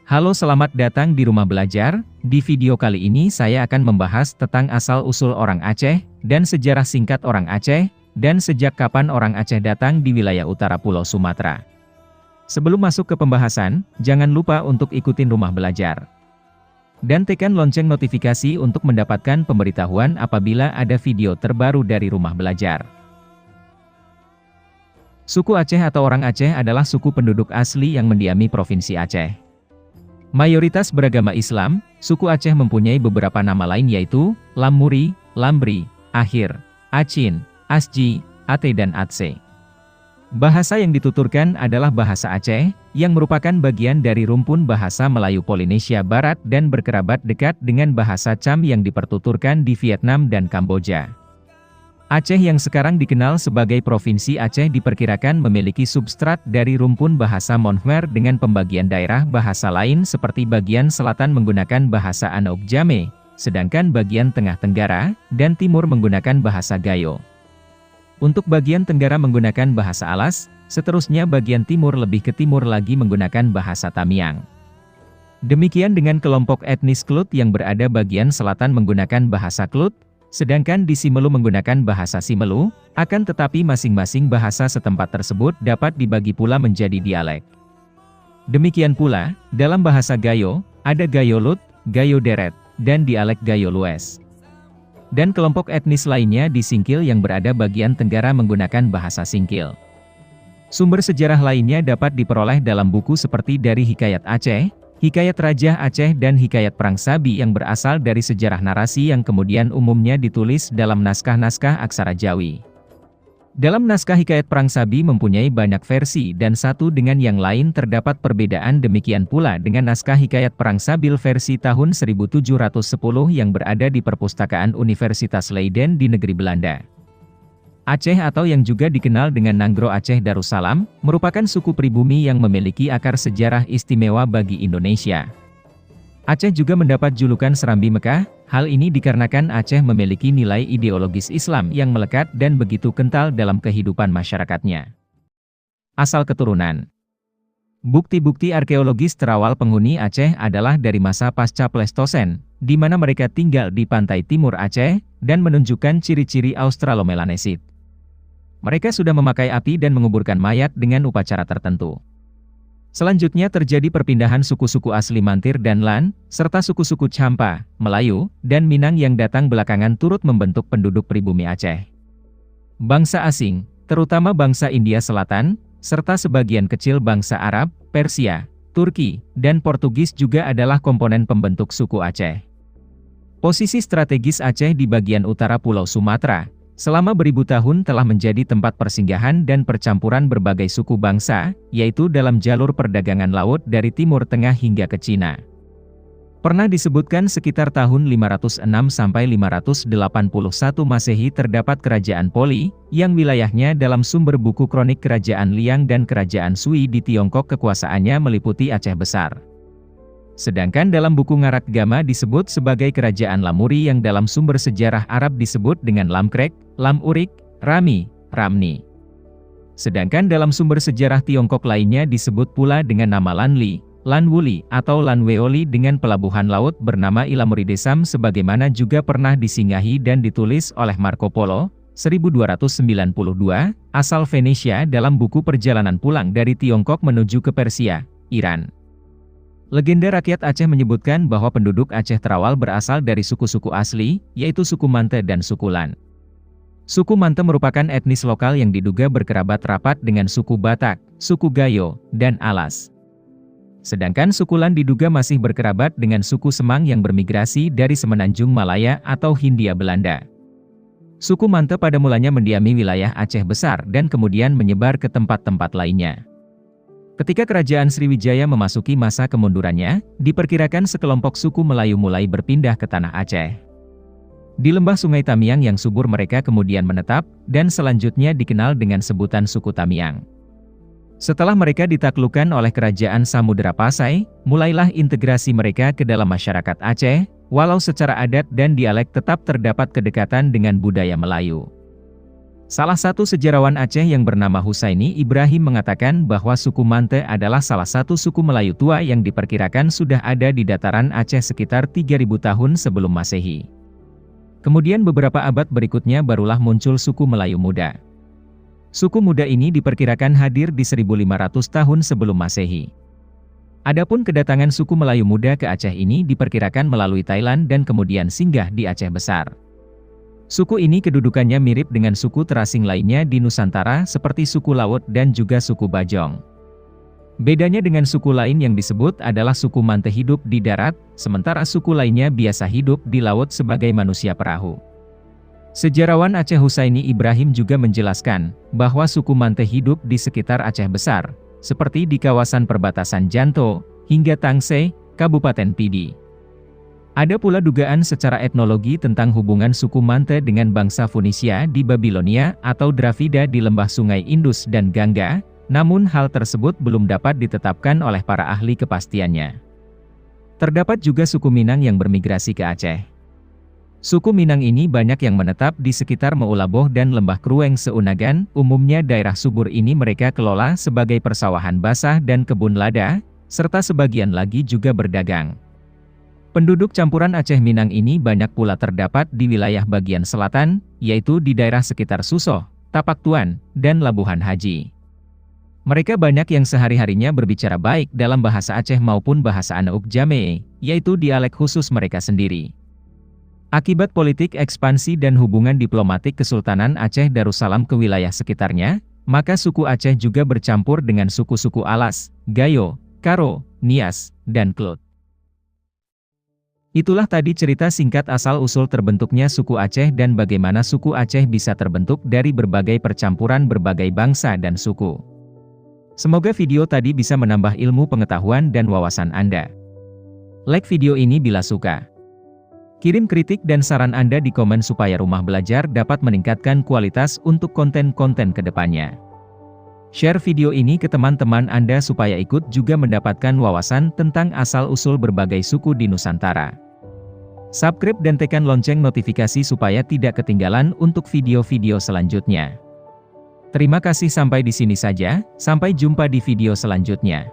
Halo, selamat datang di Rumah Belajar. Di video kali ini saya akan membahas tentang asal-usul orang Aceh, dan sejarah singkat orang Aceh, dan sejak kapan orang Aceh datang di wilayah utara Pulau Sumatera. Sebelum masuk ke pembahasan, jangan lupa untuk ikutin Rumah Belajar. Dan tekan lonceng notifikasi untuk mendapatkan pemberitahuan apabila ada video terbaru dari Rumah Belajar. Suku Aceh atau orang Aceh adalah suku penduduk asli yang mendiami Provinsi Aceh. Mayoritas beragama Islam, suku Aceh mempunyai beberapa nama lain yaitu Lamuri, Lambri, Akhir, Acin, Asji, Ate dan Atse. Bahasa yang dituturkan adalah bahasa Aceh, yang merupakan bagian dari rumpun bahasa Melayu Polinesia Barat dan berkerabat dekat dengan bahasa Cham yang dipertuturkan di Vietnam dan Kamboja. Aceh yang sekarang dikenal sebagai Provinsi Aceh diperkirakan memiliki substrat dari rumpun bahasa Monkhmer dengan pembagian daerah bahasa lain seperti bagian selatan menggunakan bahasa Anouk Jame, sedangkan bagian tengah Tenggara dan timur menggunakan bahasa Gayo. Untuk bagian Tenggara menggunakan bahasa Alas, seterusnya bagian timur lebih ke timur lagi menggunakan bahasa Tamiang. Demikian dengan kelompok etnis Klut yang berada bagian selatan menggunakan bahasa Klut, sedangkan di Simelu menggunakan bahasa Simelu, akan tetapi masing-masing bahasa setempat tersebut dapat dibagi pula menjadi dialek. Demikian pula, dalam bahasa Gayo, ada Gayo Lut, Gayo Deret, dan dialek Gayo Lues. Dan kelompok etnis lainnya di Singkil yang berada bagian Tenggara menggunakan bahasa Singkil. Sumber sejarah lainnya dapat diperoleh dalam buku seperti dari Hikayat Aceh, Hikayat Rajah Aceh dan Hikayat Perang Sabi yang berasal dari sejarah narasi yang kemudian umumnya ditulis dalam naskah-naskah aksara Jawi. Dalam naskah Hikayat Perang Sabi mempunyai banyak versi dan satu dengan yang lain terdapat perbedaan, demikian pula dengan naskah Hikayat Perang Sabil versi tahun 1710 yang berada di Perpustakaan Universitas Leiden di negeri Belanda. Aceh atau yang juga dikenal dengan Nanggro Aceh Darussalam, merupakan suku pribumi yang memiliki akar sejarah istimewa bagi Indonesia. Aceh juga mendapat julukan Serambi Mekah, hal ini dikarenakan Aceh memiliki nilai ideologis Islam yang melekat dan begitu kental dalam kehidupan masyarakatnya. Asal keturunan. Bukti-bukti arkeologis terawal penghuni Aceh adalah dari masa pasca Pleistosen, di mana mereka tinggal di pantai timur Aceh, dan menunjukkan ciri-ciri Australomelanesid. Mereka sudah memakai api dan menguburkan mayat dengan upacara tertentu. Selanjutnya terjadi perpindahan suku-suku asli Mantir dan Lan, serta suku-suku Champa, Melayu, dan Minang yang datang belakangan turut membentuk penduduk pribumi Aceh. Bangsa asing, terutama bangsa India Selatan, serta sebagian kecil bangsa Arab, Persia, Turki, dan Portugis juga adalah komponen pembentuk suku Aceh. Posisi strategis Aceh di bagian utara Pulau Sumatera, selama beribu tahun telah menjadi tempat persinggahan dan percampuran berbagai suku bangsa, yaitu dalam jalur perdagangan laut dari Timur Tengah hingga ke Cina. Pernah disebutkan sekitar tahun 506 sampai 581 Masehi terdapat Kerajaan Poli, yang wilayahnya dalam sumber buku kronik Kerajaan Liang dan Kerajaan Sui di Tiongkok kekuasaannya meliputi Aceh Besar. Sedangkan dalam buku Ngarak Gama disebut sebagai Kerajaan Lamuri yang dalam sumber sejarah Arab disebut dengan Lamkrek, Lamurik, Rami, Ramni. Sedangkan dalam sumber sejarah Tiongkok lainnya disebut pula dengan nama Lanli, Lanwuli, atau Lanweoli dengan pelabuhan laut bernama Ilamuri Desam sebagaimana juga pernah disinggahi dan ditulis oleh Marco Polo, 1292, asal Venesia dalam buku Perjalanan Pulang dari Tiongkok menuju ke Persia, Iran. Legenda rakyat Aceh menyebutkan bahwa penduduk Aceh terawal berasal dari suku-suku asli, yaitu suku Mante dan suku Lan. Suku Mante merupakan etnis lokal yang diduga berkerabat rapat dengan suku Batak, suku Gayo, dan Alas. Sedangkan suku Lan diduga masih berkerabat dengan suku Semang yang bermigrasi dari Semenanjung Malaya atau Hindia Belanda. Suku Mante pada mulanya mendiami wilayah Aceh Besar dan kemudian menyebar ke tempat-tempat lainnya. Ketika Kerajaan Sriwijaya memasuki masa kemundurannya, diperkirakan sekelompok suku Melayu mulai berpindah ke tanah Aceh. Di lembah Sungai Tamiang yang subur mereka kemudian menetap, dan selanjutnya dikenal dengan sebutan suku Tamiang. Setelah mereka ditaklukkan oleh Kerajaan Samudera Pasai, mulailah integrasi mereka ke dalam masyarakat Aceh, walau secara adat dan dialek tetap terdapat kedekatan dengan budaya Melayu. Salah satu sejarawan Aceh yang bernama Husaini Ibrahim mengatakan bahwa suku Mante adalah salah satu suku Melayu tua yang diperkirakan sudah ada di dataran Aceh sekitar 3000 tahun sebelum Masehi. Kemudian beberapa abad berikutnya barulah muncul suku Melayu Muda. Suku muda ini diperkirakan hadir di 1500 tahun sebelum Masehi. Adapun kedatangan suku Melayu Muda ke Aceh ini diperkirakan melalui Thailand dan kemudian singgah di Aceh Besar. Suku ini kedudukannya mirip dengan suku terasing lainnya di Nusantara seperti suku Laut dan juga suku Bajong. Bedanya dengan suku lain yang disebut adalah suku Mante hidup di darat, sementara suku lainnya biasa hidup di laut sebagai manusia perahu. Sejarawan Aceh Husaini Ibrahim juga menjelaskan bahwa suku Mante hidup di sekitar Aceh Besar, seperti di kawasan perbatasan Janto, hingga Tangsel, Kabupaten Pidi. Ada pula dugaan secara etnologi tentang hubungan suku Mante dengan bangsa Fonisia di Babilonia atau Dravida di lembah Sungai Indus dan Gangga, namun hal tersebut belum dapat ditetapkan oleh para ahli kepastiannya. Terdapat juga suku Minang yang bermigrasi ke Aceh. Suku Minang ini banyak yang menetap di sekitar Meulaboh dan Lembah Krueng Seunagan, umumnya daerah subur ini mereka kelola sebagai persawahan basah dan kebun lada, serta sebagian lagi juga berdagang. Penduduk campuran Aceh Minang ini banyak pula terdapat di wilayah bagian selatan, yaitu di daerah sekitar Susoh, Tapak Tuan, dan Labuhan Haji. Mereka banyak yang sehari-harinya berbicara baik dalam bahasa Aceh maupun bahasa Aneuk Jamee, yaitu dialek khusus mereka sendiri. Akibat politik ekspansi dan hubungan diplomatik Kesultanan Aceh Darussalam ke wilayah sekitarnya, maka suku Aceh juga bercampur dengan suku-suku Alas, Gayo, Karo, Nias, dan Klut. Itulah tadi cerita singkat asal-usul terbentuknya suku Aceh dan bagaimana suku Aceh bisa terbentuk dari berbagai percampuran berbagai bangsa dan suku. Semoga video tadi bisa menambah ilmu pengetahuan dan wawasan Anda. Like video ini bila suka. Kirim kritik dan saran Anda di komen supaya Rumah Belajar dapat meningkatkan kualitas untuk konten-konten kedepannya. Share video ini ke teman-teman Anda supaya ikut juga mendapatkan wawasan tentang asal-usul berbagai suku di Nusantara. Subscribe dan tekan lonceng notifikasi supaya tidak ketinggalan untuk video-video selanjutnya. Terima kasih sampai di sini saja, sampai jumpa di video selanjutnya.